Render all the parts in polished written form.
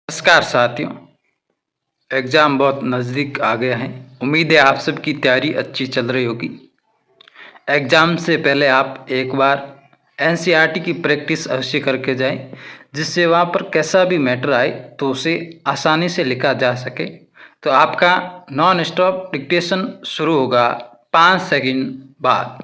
नमस्कार साथियों। एग्ज़ाम बहुत नज़दीक आ गया है। उम्मीद है आप सबकी तैयारी अच्छी चल रही होगी। एग्ज़ाम से पहले आप एक बार एनसीईआरटी की प्रैक्टिस अवश्य करके जाएं, जिससे वहाँ पर कैसा भी मैटर आए तो उसे आसानी से लिखा जा सके। तो आपका नॉन स्टॉप डिक्टेशन शुरू होगा 5 सेकंड बाद।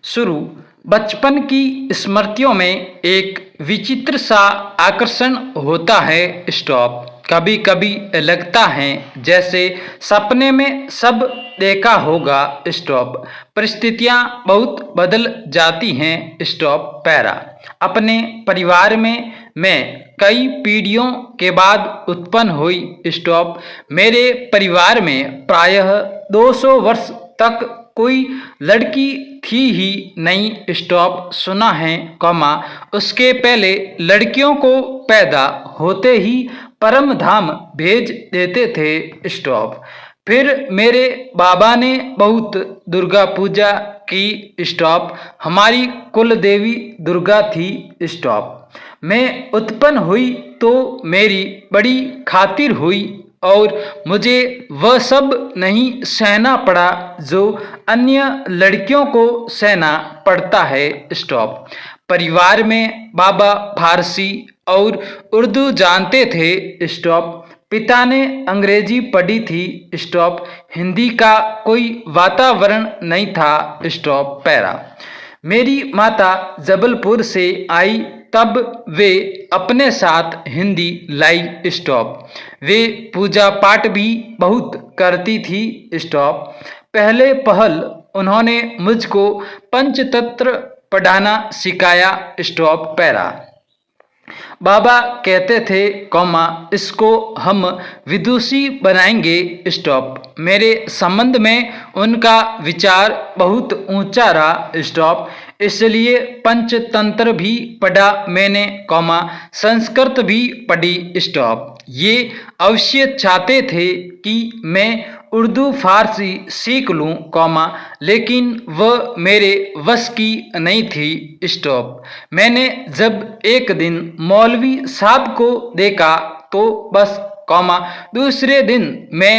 शुरू। बचपन की स्मृतियों में एक विचित्र सा आकर्षण होता है। स्टॉप। कभी कभी लगता है जैसे सपने में सब देखा होगा। स्टॉप। परिस्थितियां बहुत बदल जाती हैं। स्टॉप। पैरा। अपने परिवार में मैं कई पीढ़ियों के बाद उत्पन्न हुई। स्टॉप। मेरे परिवार में प्रायः 200 वर्ष तक कोई लड़की थी ही नहीं। स्टॉप। सुना है कॉमा उसके पहले लड़कियों को पैदा होते ही परम धाम भेज देते थे। स्टॉप। फिर मेरे बाबा ने बहुत दुर्गा पूजा की। स्टॉप। हमारी कुल देवी दुर्गा थी। स्टॉप। मैं उत्पन्न हुई तो मेरी बड़ी खातिर हुई और मुझे वह सब नहीं सहना पड़ा जो अन्य लड़कियों को सहना पड़ता है। स्टॉप। परिवार में बाबा फारसी और उर्दू जानते थे। स्टॉप। पिता ने अंग्रेजी पढ़ी थी। स्टॉप। हिंदी का कोई वातावरण नहीं था। स्टॉप। पैरा। मेरी माता जबलपुर से आई तब वे अपने साथ हिंदी लाई। स्टॉप। वे पूजा पाठ भी बहुत करती थी। स्टॉप। पहले पहल उन्होंने मुझको पंचतंत्र पढ़ाना सिखाया। स्टॉप। पैरा। बाबा कहते थे कौमा इसको हम विदुषी बनाएंगे। स्टॉप। मेरे संबंध में उनका विचार बहुत ऊंचा रहा। स्टॉप। इसलिए पंचतंत्र भी पढ़ा मैंने कौमा संस्कृत भी पढ़ी। स्टॉप। ये अवश्य चाहते थे कि मैं उर्दू फारसी सीख लूँ कौमा लेकिन वह मेरे वश की नहीं थी। स्टॉप। मैंने जब एक दिन मौलवी साहब को देखा तो बस कौमा दूसरे दिन मैं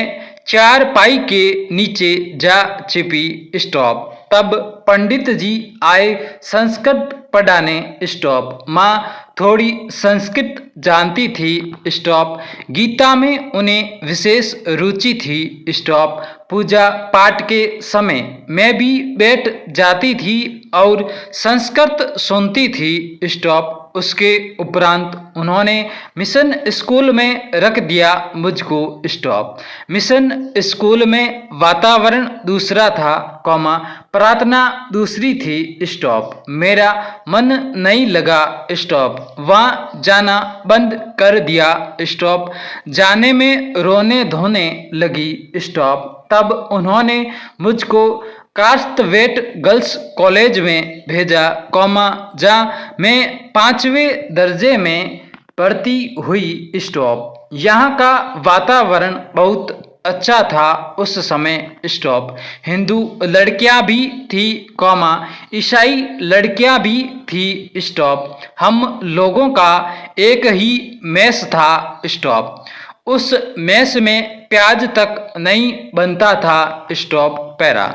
चारपाई के नीचे जा छिपी। स्टॉप। तब पंडित जी आए संस्कृत पढ़ाने। स्टॉप। माँ थोड़ी संस्कृत जानती थी। स्टॉप। गीता में उन्हें विशेष रुचि थी। स्टॉप। पूजा पाठ के समय मैं भी बैठ जाती थी और संस्कृत सुनती थी। स्टॉप। उसके उपरांत उन्होंने मिशन स्कूल में रख दिया मुझको। स्टॉप। मिशन स्कूल में वातावरण दूसरा था कौमा प्रार्थना दूसरी थी। स्टॉप। मेरा मन नहीं लगा। स्टॉप। वहाँ जाना बंद कर दिया। स्टॉप। जाने में रोने धोने लगी। स्टॉप। तब उन्होंने मुझको कास्टवेट गर्ल्स कॉलेज में भेजा कौमा जहाँ मैं 5वें दर्जे में पढ़ती हुई। स्टॉप। यहाँ का वातावरण बहुत अच्छा था उस समय। स्टॉप। हिंदू लड़कियां भी थी कौमा ईसाई लड़कियां भी थी। स्टॉप। हम लोगों का एक ही मेस था। स्टॉप। उस मेस में प्याज तक नहीं बनता था। स्टॉप। पैरा।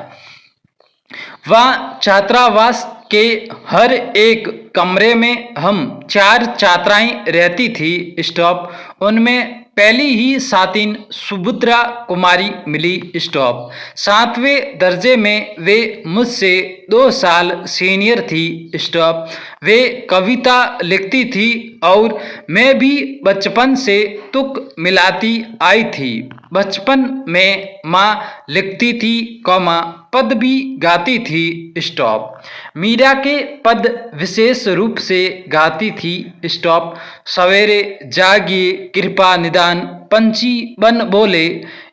वहाँ छात्रावास के हर एक कमरे में हम 4 छात्राएं रहती थी। स्टॉप। उनमें पहली ही सातिन सुभद्रा कुमारी मिली। स्टॉप। 7वें दर्जे में वे मुझसे 2 साल सीनियर थी। स्टॉप। वे कविता लिखती थी और मैं भी बचपन से तुक मिलाती आई थी। बचपन में माँ लिखती थी कौमा पद भी गाती थी। स्टॉप। मीरा के पद विशेष रूप से गाती थी। स्टॉप। सवेरे जागिए कृपा निदान पंछी बन बोले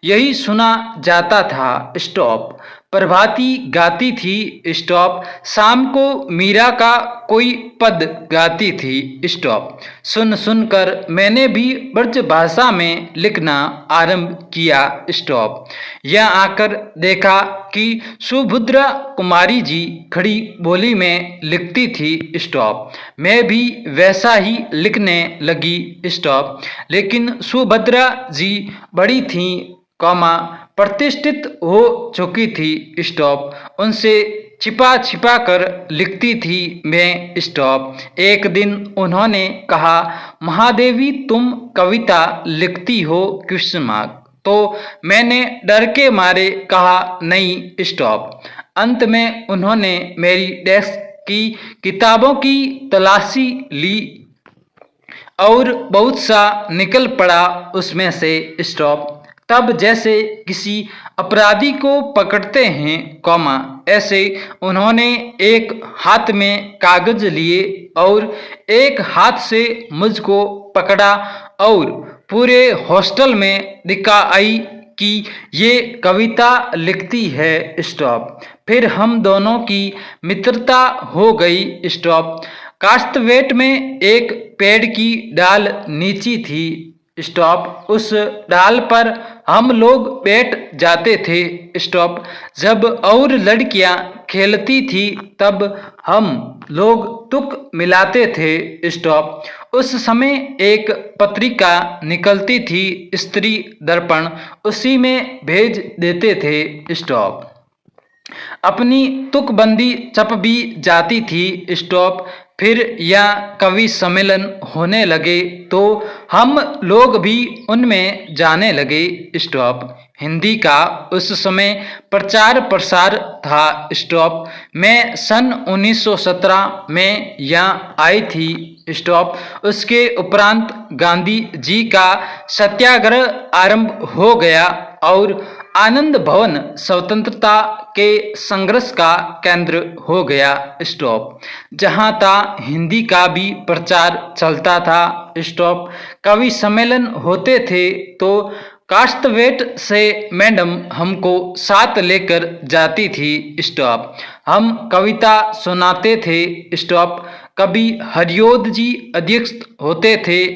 यही सुना जाता था। स्टॉप। प्रभाती गाती थी स्टॉप, शाम को मीरा का कोई पद गाती थी स्टॉप। सुन सुनकर मैंने भी ब्रज भाषा में लिखना आरंभ किया स्टॉप। यह आकर देखा कि सुभद्रा कुमारी जी खड़ी बोली में लिखती थी स्टॉप। मैं भी वैसा ही लिखने लगी स्टॉप। लेकिन सुभद्रा जी बड़ी थीं कौमा प्रतिष्ठित हो चुकी थी स्टॉप। उनसे छिपा छिपा कर लिखती थी मैं स्टॉप। एक दिन उन्होंने कहा, महादेवी तुम कविता लिखती हो क्वेश्चन मार्क। तो मैंने डर के मारे कहा नहीं स्टॉप। अंत में उन्होंने मेरी डेस्क की किताबों की तलाशी ली और बहुत सा निकल पड़ा उसमें से स्टॉप। तब जैसे किसी अपराधी को पकड़ते हैं कौमा, ऐसे उन्होंने एक हाथ में कागज लिए और एक हाथ से मुझको पकड़ा और पूरे हॉस्टल में दिखाई कि ये कविता लिखती है स्टॉप। फिर हम दोनों की मित्रता हो गई स्टॉप। कास्तवेट में एक पेड़ की डाल नीची थी स्टॉप। उस डाल पर हम लोग बैठ जाते थे स्टॉप। जब और लड़कियां खेलती थी तब हम लोग तुक मिलाते थे स्टॉप। उस समय एक पत्रिका निकलती थी स्त्री दर्पण, उसी में भेज देते थे स्टॉप। अपनी तुकबंदी छप भी जाती थी स्टॉप। फिर या कवि सम्मेलन होने लगे तो हम लोग भी उनमें जाने लगे स्टॉप। हिंदी का उस समय प्रचार प्रसार था स्टॉप। मैं सन 1917 में यहाँ आई थी स्टॉप। उसके उपरांत गांधी जी का सत्याग्रह आरंभ हो गया और आनंद भवन स्वतंत्रता के संघर्ष का केंद्र हो गया स्टॉप। जहाँ था हिंदी का भी प्रचार चलता था स्टॉप। कवि सम्मेलन होते थे तो कास्तवेट से मैडम हमको साथ लेकर जाती थी स्टॉप। हम कविता सुनाते थे स्टॉप। कभी हरियोध जी अध्यक्ष होते थे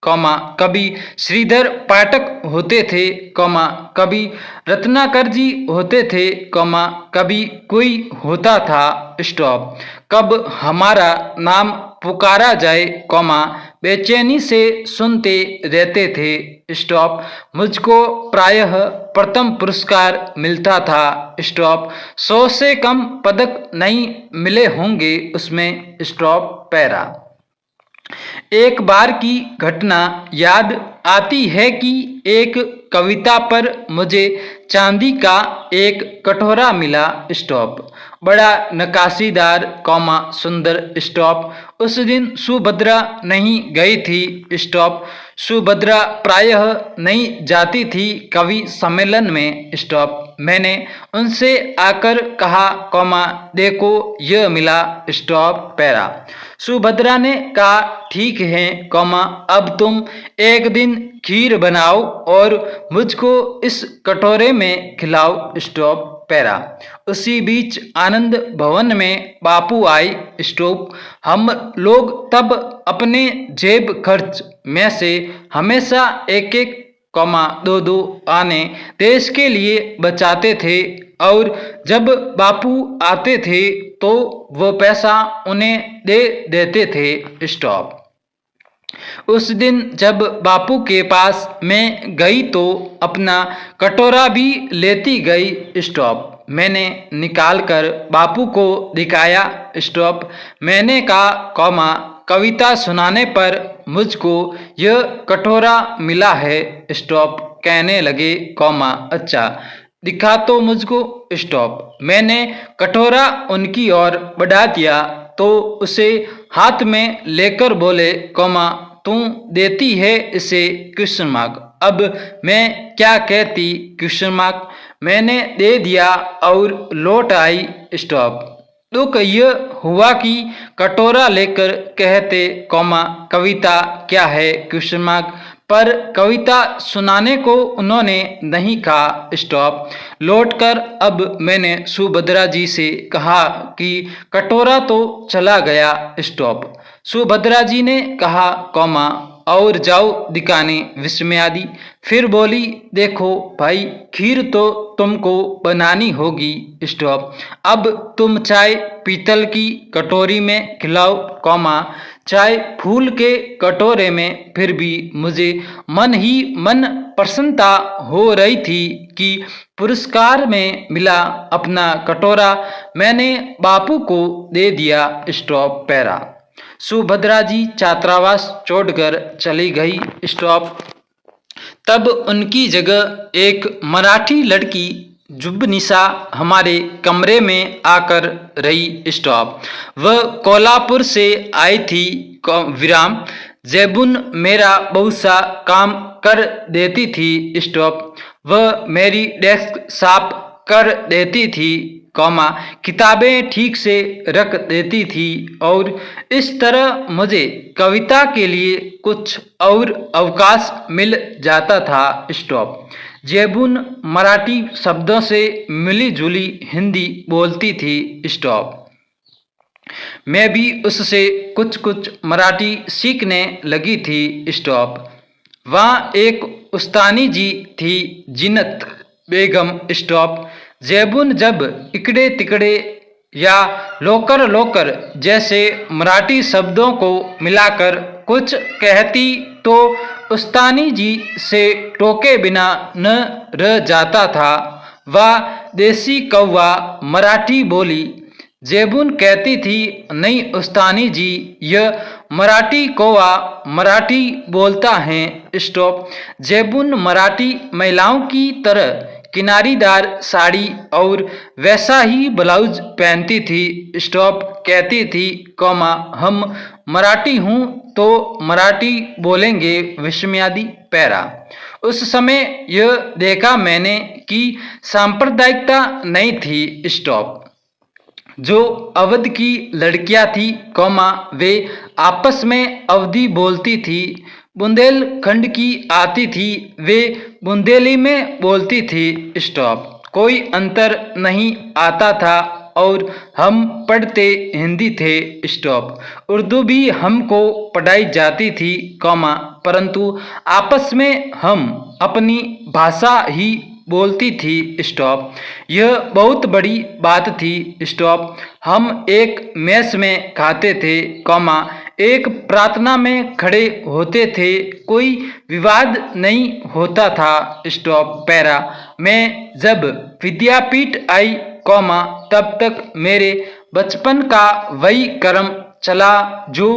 कौमा, कभी श्रीधर पाठक होते थे कौमा, कभी रत्नाकर जी होते थे कौमा, कभी कोई होता था स्टॉप। कब हमारा नाम पुकारा जाए कौमा, बेचैनी से सुनते रहते थे स्टॉप। मुझको प्रायः प्रथम पुरस्कार मिलता था स्टॉप। 100 से कम पदक नहीं मिले होंगे उसमें स्टॉप। पैरा एक बार की घटना याद आती है कि एक कविता पर मुझे चांदी का एक कटोरा मिला स्टॉप। बड़ा नकाशीदार कौमा सुंदर स्टॉप। उस दिन सुभद्रा नहीं गई थी स्टॉप। सुभद्रा प्रायः नहीं जाती थी कवि सम्मेलन में स्टॉप। मैंने उनसे आकर कहा कौमा देखो यह मिला स्टॉप। पैरा सुभद्रा ने कहा ठीक है कौमा, अब तुम एक दिन खीर बनाओ और मुझको इस कटोरे में खिलाओ स्टॉप। पैरा उसी बीच आनंद भवन में बापू आए स्टॉप। हम लोग तब अपने जेब खर्च में से हमेशा एक एक कौमा 2-2 आने देश के लिए बचाते थे और जब बापू आते थे तो वो पैसा उन्हें दे देते थे स्टॉप। उस दिन जब बापू के पास मैं गई तो अपना कटोरा भी लेती गई स्टॉप। मैंने निकाल कर बापू को दिखाया स्टॉप। मैंने कहा कौमा कविता सुनाने पर मुझको यह कटोरा मिला है स्टॉप। कहने लगे कौमा अच्छा दिखा तो मुझको स्टॉप। मैंने कटोरा उनकी ओर बढ़ा दिया तो उसे हाथ में लेकर बोले कौमा तू देती है इसे क्वेश्चन मार्क। अब मैं क्या कहती क्वेश्चन मार्क। मैंने दे दिया और लौट आई स्टॉप। दुख यह हुआ कि कटोरा लेकर कहते कौमा कविता क्या है क्वेश्चन मार्क। पर कविता सुनाने को उन्होंने नहीं कहा। स्टॉप। लौटकर अब मैंने सुभद्रा जी से कहा कि कटोरा तो चला गया। स्टॉप। सुभद्रा जी ने कहा, कौमा, और जाओ दिखाने विस्मयादी। फिर बोली, देखो भाई, खीर तो तुमको बनानी होगी। स्टॉप। अब तुम चाय पीतल की कटोरी में खिलाओ, कौमा, चाय फूल के कटोरे में। फिर भी मुझे मन ही मन प्रसन्नता हो रही थी कि पुरस्कार में मिला अपना कटोरा मैंने बापू को दे दिया। स्टॉप। पैरा। सुभद्रा जी छात्रावास छोड़कर चली गई। स्टॉप। तब उनकी जगह एक मराठी लड़की जुबनिसा हमारे कमरे में आकर रही। स्टॉप। वह कोल्हापुर से आई थी। विराम। जेबुन मेरा बहुत सा काम कर देती थी। स्टॉप। वह मेरी डेस्क साफ कर देती थी, कौमा, किताबें ठीक से रख देती थी और इस तरह मुझे कविता के लिए कुछ और अवकाश मिल जाता था। स्टॉप। जेबुन मराठी शब्दों से मिली जुली हिंदी बोलती थी। स्टॉप। मैं भी उससे कुछ कुछ मराठी सीखने लगी थी। स्टॉप। वहाँ एक उस्तानी जी थी, जीनत बेगम। स्टॉप। जेबुन जब इकड़े तिकड़े या लोकर लोकर जैसे मराठी शब्दों को मिलाकर कुछ कहती तो उस्तानी जी से टोके बिना न रह जाता था। वह देसी कौवा मराठी बोली। जेबुन कहती थी, नहीं उस्तानी जी, यह मराठी कौवा मराठी बोलता है। स्टॉप। जेबुन मराठी महिलाओं की तरह किनारीदार साड़ी और वैसा ही ब्लाउज पहनती थी। स्टॉप। कहती थी, कौमा, हम मराठी हूँ तो मराठी बोलेंगे विस्मयादी। पैरा। उस समय यह देखा मैंने कि सांप्रदायिकता नहीं थी। स्टॉप। जो अवध की लड़कियां थी, कौमा, वे आपस में अवधी बोलती थी। बुंदेलखंड की आती थी, वे बुंदेली में बोलती थी। स्टॉप। कोई अंतर नहीं आता था और हम पढ़ते हिंदी थे। स्टॉप। उर्दू भी हमको पढ़ाई जाती थी, कौमा, परंतु आपस में हम अपनी भाषा ही बोलती थी। स्टॉप। यह बहुत बड़ी बात थी। स्टॉप। हम एक मेस में खाते थे, कौमा, एक प्रार्थना में खड़े होते थे, कोई विवाद नहीं होता था। स्टॉप। पैरा। मैं जब विद्यापीठ आई, कौमा, तब तक मेरे बचपन का वही क्रम चला जो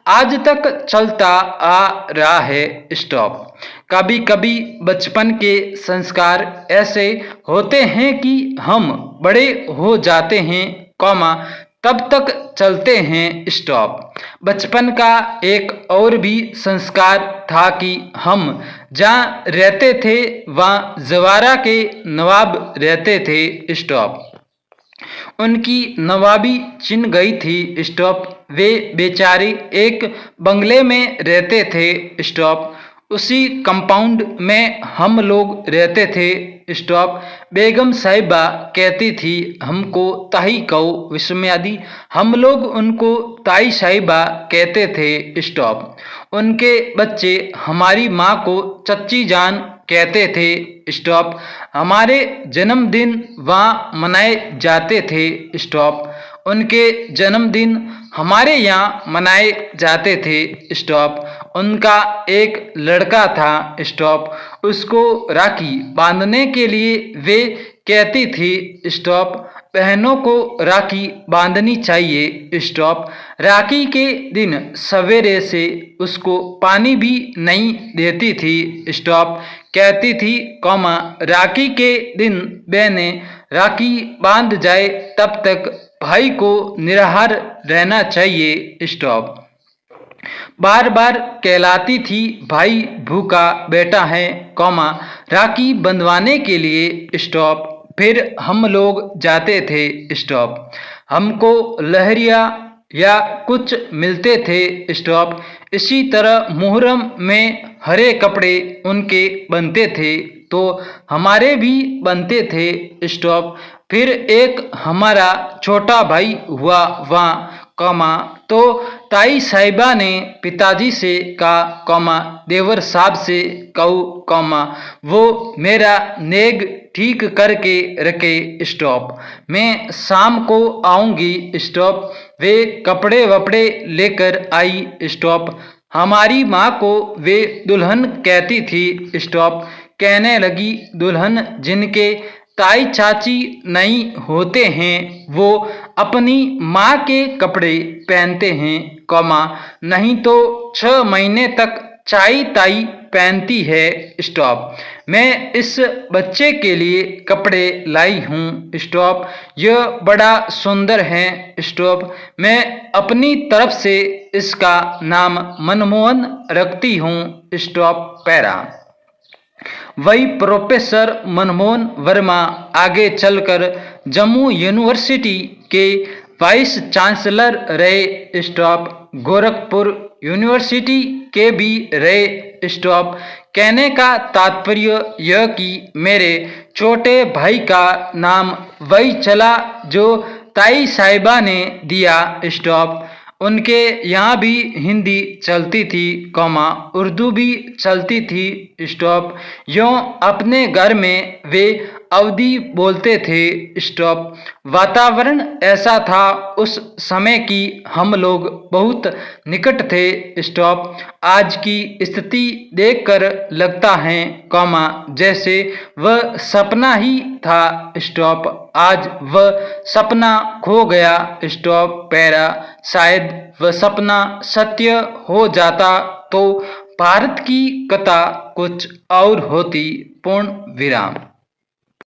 आज तक चलता आ रहा है। स्टॉप। कभी कभी बचपन के संस्कार ऐसे होते हैं कि हम बड़े हो जाते हैं, कौमा, तब तक चलते हैं। स्टॉप। बचपन का एक और भी संस्कार था कि हम जहाँ रहते थे वहाँ जवारा के नवाब रहते थे। स्टॉप। उनकी नवाबी छिन गई थी। स्टॉप। वे बेचारे एक बंगले में रहते थे। स्टॉप। उसी कंपाउंड में हम लोग रहते थे। स्टॉप। बेगम साहिबा कहती थी, हमको ताई कहो विस्मयादी। हम लोग उनको ताई साहिबा कहते थे। स्टॉप। उनके बच्चे हमारी माँ को चच्ची जान कहते थे। स्टॉप। हमारे जन्मदिन वहाँ मनाए जाते थे। स्टॉप। उनके जन्मदिन हमारे यहाँ मनाए जाते थे। स्टॉप। उनका एक लड़का था। स्टॉप। उसको राखी बांधने के लिए वे कहती थी, स्टॉप, बहनों को राखी बांधनी चाहिए। स्टॉप। राखी के दिन सवेरे से उसको पानी भी नहीं देती थी। स्टॉप। कहती थी, कौमा, राखी के दिन बहनें राखी बांध जाए तब तक भाई को निराहार रहना चाहिए। स्टॉप। बार बार कहलाती थी, भाई भूखा बैठा है, कौमा, राखी बंधवाने के लिए। स्टॉप। फिर हम लोग जाते थे। स्टॉप। हमको लहरिया या कुछ मिलते थे स्टॉप। इसी तरह मुहर्रम में हरे कपड़े उनके बनते थे तो हमारे भी बनते थे स्टॉप। फिर एक हमारा छोटा भाई हुआ वहाँ कौमा, तो ताई साहिबा ने पिताजी से कहा कौमा, देवर साहब से कहू कौमा, वो मेरा नेग ठीक करके रखे स्टॉप। मैं शाम को आऊँगी स्टॉप। वे कपड़े वपड़े लेकर आई स्टॉप। हमारी माँ को वे दुल्हन कहती थी स्टॉप। कहने लगी, दुल्हन जिनके ताई चाची नहीं होते हैं वो अपनी माँ के कपड़े पहनते हैं कौमा, नहीं तो 6 महीने तक चाई ताई पहनती है स्टॉप। मैं इस बच्चे के लिए कपड़े लाई हूँ स्टॉप। यह बड़ा सुंदर है स्टॉप। मैं अपनी तरफ से इसका नाम मनमोहन रखती हूँ स्टॉप। पैरा। वही प्रोफेसर मनमोहन वर्मा आगे चलकर जम्मू यूनिवर्सिटी के वाइस चांसलर रहे स्टॉप। गोरखपुर यूनिवर्सिटी के भी रहे स्टॉप। कहने का तात्पर्य यह कि मेरे छोटे भाई का नाम वही चला जो ताई साहिबा ने दिया स्टॉप। उनके यहाँ भी हिंदी चलती थी कौमा, उर्दू भी चलती थी स्टॉप। यूँ अपने घर में वे अवधी बोलते थे स्टॉप। वातावरण ऐसा था उस समय कि हम लोग बहुत निकट थे स्टॉप। आज की स्थिति देखकर लगता है कौमा जैसे वह सपना ही था स्टॉप। आज वह सपना खो गया स्टॉप। पैरा। शायद वह सपना सत्य हो जाता तो भारत की कथा कुछ और होती। पूर्ण विराम।